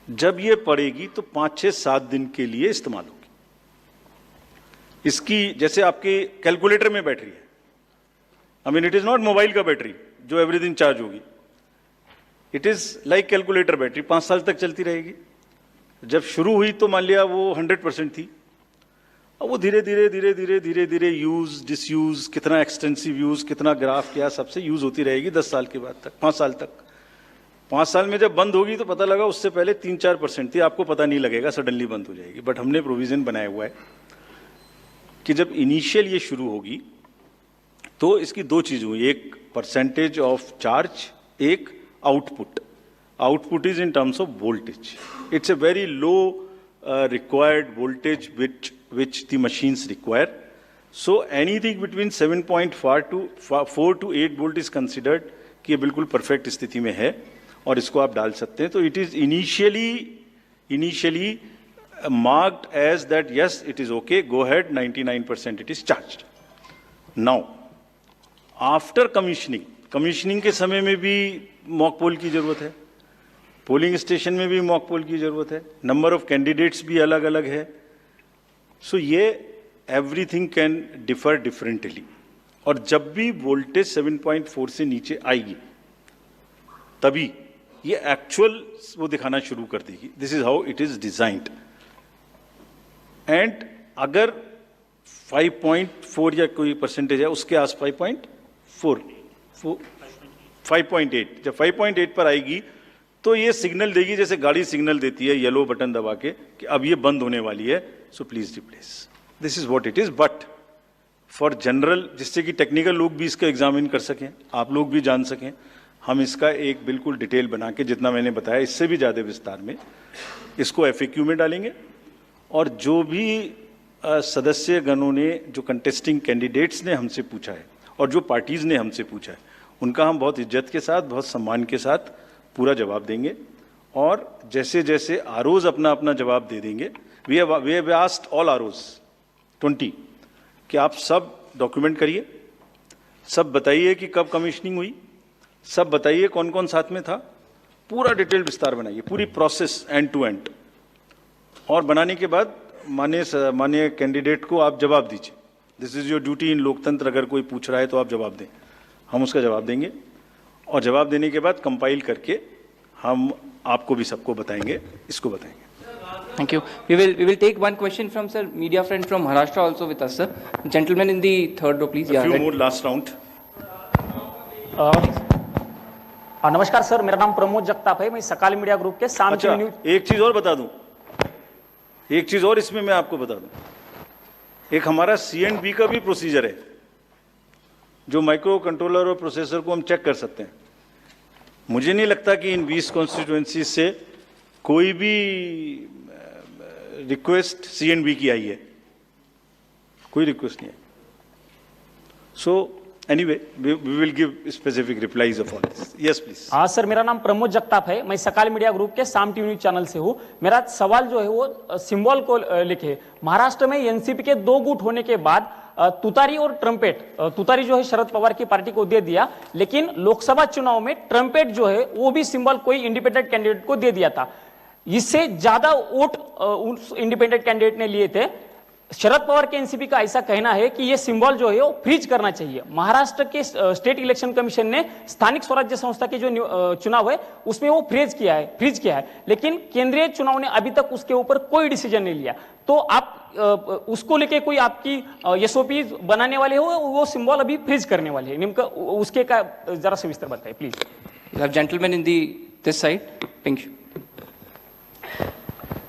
जब ये पड़ेगी तो 5-6-7 दिन के लिए इस्तेमाल होगी। इसकी जैसे आपके कैलकुलेटर में बैटरी है, I mean it is not mobile का बैटरी जो एवरी दिन चार्ज होगी, it is like calculator battery, 5 साल तक चलती रहेगी। जब शुरू हुई तो मान लिया वो 100% थी, अब वो धीरे धीरे यूज डिसयूज, कितना एक्सटेंसिव यूज, कितना ग्राफ किया, सबसे यूज होती रहेगी 10 साल के बाद तक, 5 साल तक। 5 साल में जब बंद होगी तो पता लगा उससे पहले 3-4% थी, आपको पता नहीं लगेगा, सडनली बंद हो जाएगी। बट हमने प्रोविजन बनाया हुआ है कि जब इनिशियल ये शुरू होगी तो इसकी 2 चीज हुई, एक परसेंटेज ऑफ चार्ज, एक output is in terms of voltage. It's a very low required voltage which the machines require. So anything between 7.4 to 8 volt is considered कि ये बिल्कुल परफेक्ट स्थिति में है और इसको आप डाल सकते हैं। तो it is initially marked as that yes it is okay, go ahead, 99% it is charged. Now after commissioning के समय में भी मॉक पोल की जरूरत है, पोलिंग स्टेशन में भी मॉक पोल की जरूरत है, नंबर ऑफ कैंडिडेट्स भी अलग अलग है। सो ये एवरीथिंग कैन डिफर डिफरेंटली, और जब भी वोल्टेज 7.4 से नीचे आएगी तभी ये एक्चुअल वो दिखाना शुरू कर देगी। This is how it is designed. And अगर 5.4 या कोई परसेंटेज है उसके आस 5.8, जब 5.8 पर आएगी तो ये सिग्नल देगी जैसे गाड़ी सिग्नल देती है येलो बटन दबा के कि अब ये बंद होने वाली है, so please replace. This is what it is. But for general, जिससे कि टेक्निकल लोग भी इसका एग्जामिन कर सकें, आप लोग भी जान सकें, हम इसका एक बिल्कुल डिटेल बना के, जितना मैंने बताया इससे भी ज़्यादा विस्तार में, इसको FAQ में डालेंगे। और जो भी सदस्य गणों ने, जो कंटेस्टिंग कैंडिडेट्स ने हमसे पूछा है और जो पार्टीज़ ने हमसे पूछा है, उनका हम बहुत इज्जत के साथ, बहुत सम्मान के साथ पूरा जवाब देंगे। और जैसे जैसे आरओज अपना अपना जवाब दे देंगे, we have asked all ROs 20 कि आप सब डॉक्यूमेंट करिए, सब बताइए कि कब कमीशनिंग हुई, सब बताइए कौन कौन साथ में था, पूरा डिटेल विस्तार बनाइए, पूरी प्रोसेस एंड टू एंड। और बनाने के बाद माननीय कैंडिडेट को आप जवाब दीजिए। दिस इज योर ड्यूटी इन लोकतंत्र। अगर कोई पूछ रहा है तो आप जवाब दें, हम उसका जवाब देंगे। और जवाब देने के बाद कंपाइल करके हम आपको भी सबको बताएंगे, इसको बताएंगे। Thank you. We will take one question from sir, media friend from Maharashtra also with us, sir. Gentleman in the third row, please. A few more last round. नमस्कार सर, मेरा नाम प्रमोद जगताप है, मैं सकाल मीडिया ग्रुप के शाम अच्छा, न्यूज। एक चीज और बता दूं, एक चीज और इसमें मैं आपको बता दूं, एक हमारा C&B का भी प्रोसीजर है, जो माइक्रो कंट्रोलर और प्रोसेसर को हम चेक कर सकते हैं। मुझे नहीं लगता कि इन 20 कॉन्स्टिट्यूएंसी से कोई भी रिक्वेस्ट C&B की आई है, कोई रिक्वेस्ट नहीं है। So anyway we will give specific replies of all this. Yes please. हाँ सर, मेरा नाम प्रमोद जगताप है, मैं सकाल मीडिया ग्रुप के शाम टीवी न्यूज चैनल से हूँ। मेरा सवाल जो है वो सिंबल को लेके, महाराष्ट्र में एनसीपी के 2 गुट होने के बाद तुतारी और ट्रम्पेट, तुतारी जो है शरद पवार की पार्टी को दे दिया, लेकिन लोकसभा चुनाव में ट्रम्पेट जो है वो भी सिंबल कोई इंडिपेंडेंट कैंडिडेट को दे दिया था। इससे ज्यादा वोट उस इंडिपेंडेंट कैंडिडेट ने लिए थे। शरद पवार के एनसीपी का ऐसा कहना है कि ये सिंबल जो है वो फ्रीज करना चाहिए। महाराष्ट्र के स्टेट इलेक्शन कमीशन ने स्थानिक स्वराज्य संस्था के जो चुनाव है उसमें वो फ्रीज किया है, लेकिन केंद्रीय चुनाव ने अभी तक उसके ऊपर कोई डिसीजन नहीं लिया। तो आप उसको लेके कोई आपकी एसओपी बनाने वाले हो, वो सिंबल अभी फ्रीज करने वाले हैं, निम्न उसके का जरा सविस्तर बताइए please. Gentleman in this side, pink.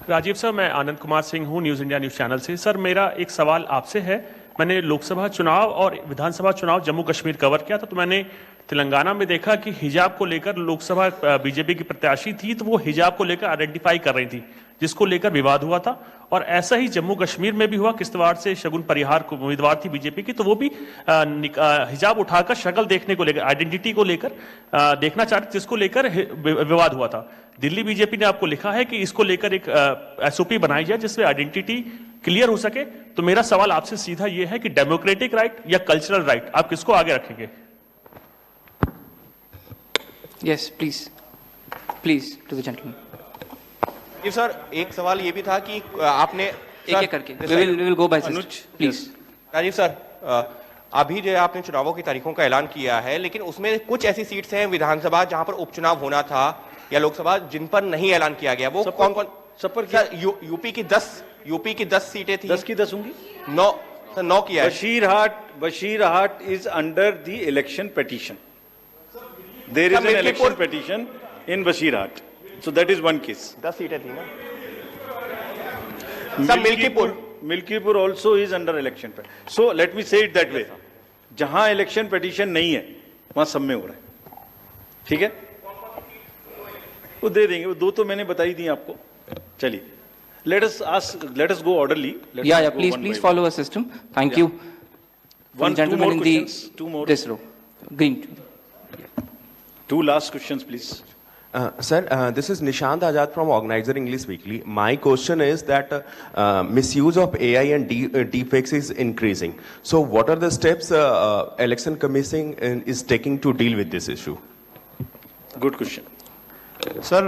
Rajiv sir, मैं आनंद कुमार सिंह हूँ, न्यूज़ इंडिया न्यूज़ चैनल से। सर मेरा एक सवाल आपसे है, मैंने लोकसभा चुनाव और विधानसभा चुनाव जम्मू कश्मीर कवर किया था, तो मैंने तेलंगाना में देखा कि हिजाब को लेकर लोकसभा बीजेपी की प्रत्याशी थी, तो वो हिजाब को लेकर आइडेंटिफाई कर रही थी, जिसको लेकर विवाद हुआ था। और ऐसा ही जम्मू कश्मीर में भी हुआ, किश्तवाड़ से शगुन परिहार को उम्मीदवार थी बीजेपी की, तो वो भी हिजाब उठाकर शक्ल देखने को लेकर, आइडेंटिटी को लेकर देखना चाहते, जिसको लेकर विवाद हुआ था। दिल्ली बीजेपी ने आपको लिखा है कि इसको लेकर एक एसओपी बनाई जाए जिसमें आइडेंटिटी क्लियर हो सके। तो मेरा सवाल आपसे सीधा ये है कि डेमोक्रेटिक राइट या कल्चरल राइट, आप किसको आगे रखेंगे? Yes please to the gentleman. जी सर, एक सवाल ये भी था कि आपने एक करके we will go by please. Rajiv sir, अभी जो आपने चुनावों की तारीखों का ऐलान किया है, लेकिन उसमें कुछ ऐसी सीट्स हैं विधानसभा जहां पर उपचुनाव होना था या लोकसभा, जिन पर नहीं ऐलान किया गया। वो कौन कौन? सब पर सर, यूपी की 10 सीटें थी। 10 की 10 होंगी। 9 किया है। Basirhat is under the election petition. There is an election petition in Basirhat, so that is one case। 10 सीटें थी ना sir. Milkipur also is under election petition। so let me say it that way, जहां इलेक्शन पेटिशन नहीं है वहां सब में हो रहा है, ठीक है, वो दे देंगे। वो 2 तो मैंने बताई दी आपको। चलिए, let us go orderly। Yeah, please follow a system। Thank you। One, gentleman in two more this row, green। 2 last questions please। Sir, this is Nishant Azad from Organizer English Weekly. My question is that misuse of AI and deepfakes is increasing. So, what are the steps Election Commission is taking to deal with this issue? Good question. Sir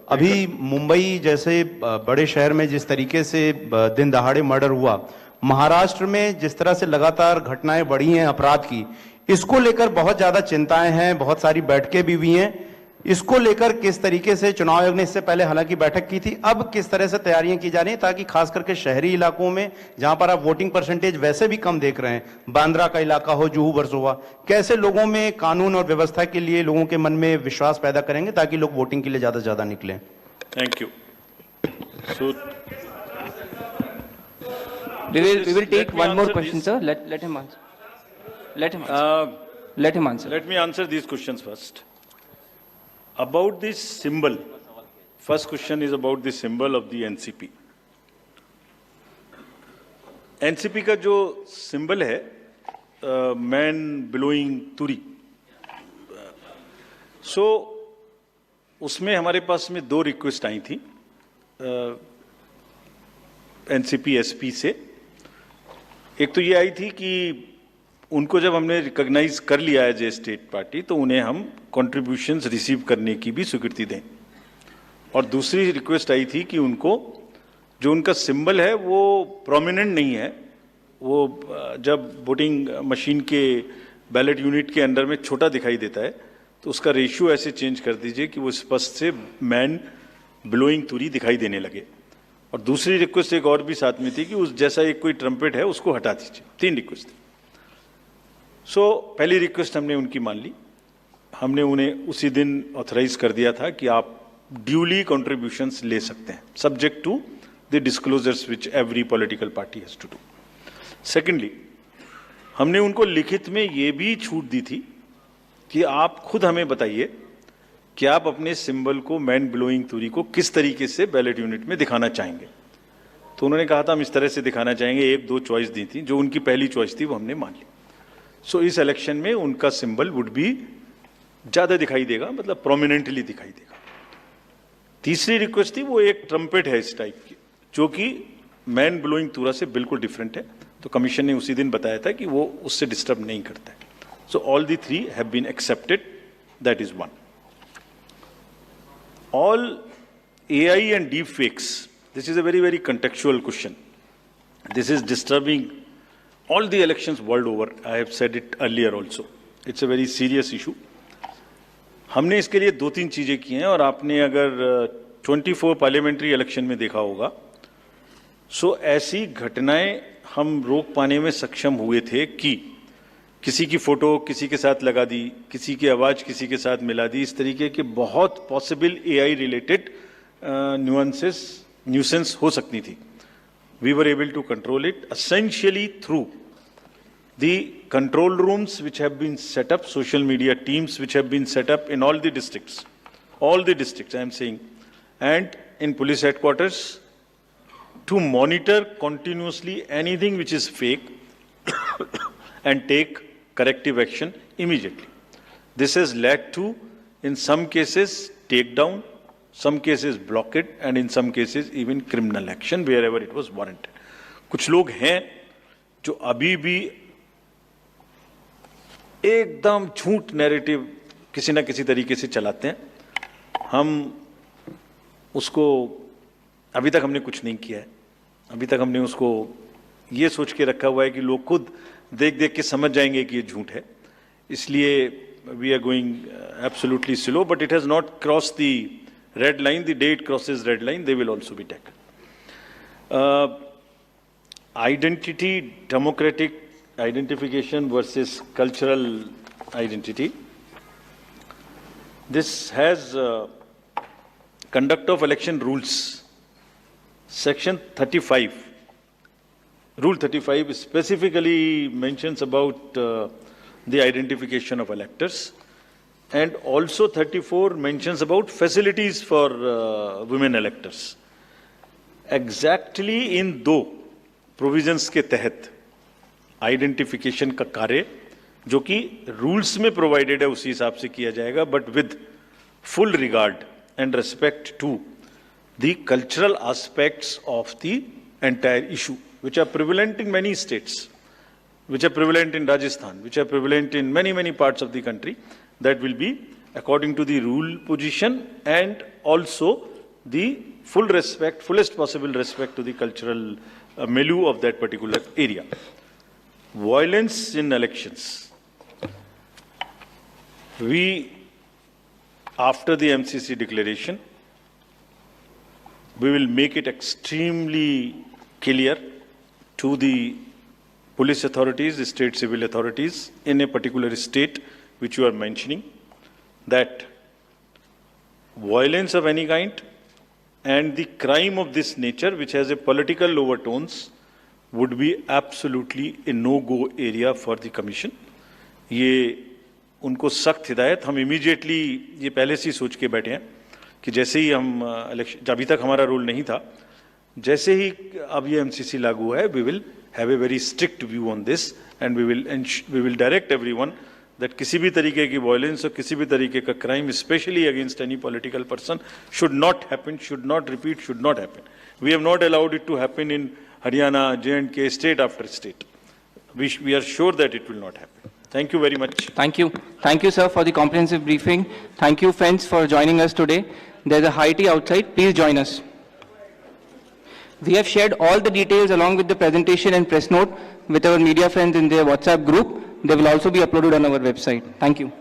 अभी मुंबई जैसे बड़े शहर में जिस तरीके से दिन दहाड़े मर्डर हुआ, महाराष्ट्र में जिस तरह से लगातार घटनाएं बढ़ी हैं अपराध की, इसको लेकर बहुत ज्यादा चिंताएं हैं, बहुत सारी बैठकें भी हुई हैं। इसको लेकर किस तरीके से चुनाव आयोग ने इससे पहले हालांकि बैठक की थी, अब किस तरह से तैयारियां की जा रही हैं ताकि खास करके शहरी इलाकों में जहां पर आप वोटिंग परसेंटेज वैसे भी कम देख रहे हैं, बांद्रा का इलाका हो, जुहू वर्सोवा, कैसे लोगों में कानून और व्यवस्था के लिए लोगों के मन में विश्वास पैदा करेंगे ताकि लोग वोटिंग के लिए ज्यादा से ज्यादा निकलें? Thank you. So we will take one more question, sir. Let him answer. Let him answer. Let me answer these questions first. About this symbol, first question is about the symbol of the NCP. NCP का जो symbol है, man blowing turi. So उसमें हमारे पास में 2 रिक्वेस्ट आई थी NCP SP से. एक तो ये आई थी कि उनको जब हमने रिकॉग्नाइज कर लिया है जे स्टेट पार्टी, तो उन्हें हम कंट्रीब्यूशंस रिसीव करने की भी स्वीकृति दें. और दूसरी रिक्वेस्ट आई थी कि उनको जो उनका सिंबल है वो प्रोमिनेंट नहीं है, वो जब वोटिंग मशीन के बैलेट यूनिट के अंदर में छोटा दिखाई देता है, तो उसका रेशियो ऐसे चेंज कर दीजिए कि वो स्पष्ट से मैन ब्लोइंग तुरी दिखाई देने लगे. और दूसरी रिक्वेस्ट एक और भी साथ में थी कि उस जैसा एक कोई ट्रम्पेट है उसको हटा दीजिए. 3 रिक्वेस्ट थी. पहली रिक्वेस्ट हमने उनकी मान ली. हमने उन्हें उसी दिन ऑथराइज कर दिया था कि आप ड्यूली कंट्रीब्यूशंस ले सकते हैं, subject to the disclosures which every political party has to do. Secondly, हमने उनको लिखित में ये भी छूट दी थी कि आप खुद हमें बताइए कि आप अपने सिंबल को, मैन ब्लोइंग तुरी को किस तरीके से बैलेट यूनिट में दिखाना चाहेंगे. तो उन्होंने कहा था हम इस तरह से दिखाना चाहेंगे. 1-2 चॉइस दी थी, जो उनकी पहली चॉइस थी वो हमने मान ली. इस इलेक्शन में उनका सिंबल वुड भी ज्यादा दिखाई देगा, मतलब प्रोमिनेंटली दिखाई देगा. तीसरी रिक्वेस्ट थी, वो एक ट्रम्पेट है इस टाइप की, जो कि मैन ब्लोइंग तुरा से बिल्कुल डिफरेंट है. तो कमीशन ने उसी दिन बताया था कि वो उससे डिस्टर्ब नहीं करता है. So all the 3 have been accepted. That is 1. All AI and deep fakes, this is a very, very contextual question. This is disturbing all the elections world over. I have said it earlier also. It's a very serious issue. हमने इसके लिए 2-3 चीजें की हैं, और आपने अगर 24 पार्लियामेंट्री इलेक्शन में देखा होगा, ऐसी घटनाएं हम रोक पाने में सक्षम हुए थे कि किसी की फोटो किसी के साथ लगा दी, किसी की आवाज किसी के साथ मिला दी. इस तरीके के बहुत पॉसिबल AI रिलेटेड न्यूसेंस हो सकती थी. We were able to control it essentially through the control rooms which have been set up, social media teams which have been set up in all the districts I am saying, and in police headquarters, to monitor continuously anything which is fake and take corrective action immediately. This has led to, in some cases, takedown, some cases blockade, and in some cases even criminal action wherever it was warranted. कुछ लोग हैं जो अभी भी एकदम झूठ नैरेटिव किसी ना किसी तरीके से चलाते हैं. हम उसको अभी तक हमने कुछ नहीं किया है. अभी तक हमने उसको ये सोच के रखा हुआ है कि लोग खुद देख के समझ जाएंगे कि ये झूठ है. इसलिए we are going absolutely slow, but it has not cross the red line. The day it crosses red line, they will also be taken. Identity, democratic identification versus cultural identity. This has conduct of election rules. Section 35. Rule 35 specifically mentions about the identification of electors, and also 34 mentions about facilities for women electors. Exactly in दो provisions के तहत आइडेंटिफिकेशन का कार्य जो कि रूल्स में प्रोवाइडेड है उसी हिसाब से किया जाएगा, but with full regard and respect to the cultural aspects of the entire issue, which are prevalent in many states, which are prevalent in Rajasthan, which are prevalent in many, many parts of the country. That will be according to the rule position and also the fullest possible respect to the cultural milieu of that particular area. Violence in elections. We, after the MCC declaration, we will make it extremely clear to the police authorities, the state civil authorities in a particular state which you are mentioning, that violence of any kind and the crime of this nature which has a political overtones would be absolutely a no-go area for the commission. ये उनको सख्त हिदायत, हम इमीडिएटली ये पहले से ही सोच के बैठे हैं कि जैसे ही हम इलेक्शन, अभी तक हमारा रोल नहीं था, जैसे ही अब ये एमसीसी लागू है, we will have a very strict view on this and we will direct everyone that किसी भी तरीके की violence और किसी भी तरीके का crime, especially against any political person, should not happen, should not repeat, should not happen. We have not allowed it to happen in Haryana, J&K, state after state. We are sure that it will not happen. Thank you very much. Thank you. Thank you, sir, for the comprehensive briefing. Thank you, friends, for joining us today. There's a high tea outside. Please join us. We have shared all the details along with the presentation and press note with our media friends in their WhatsApp group. They will also be uploaded on our website. Thank you.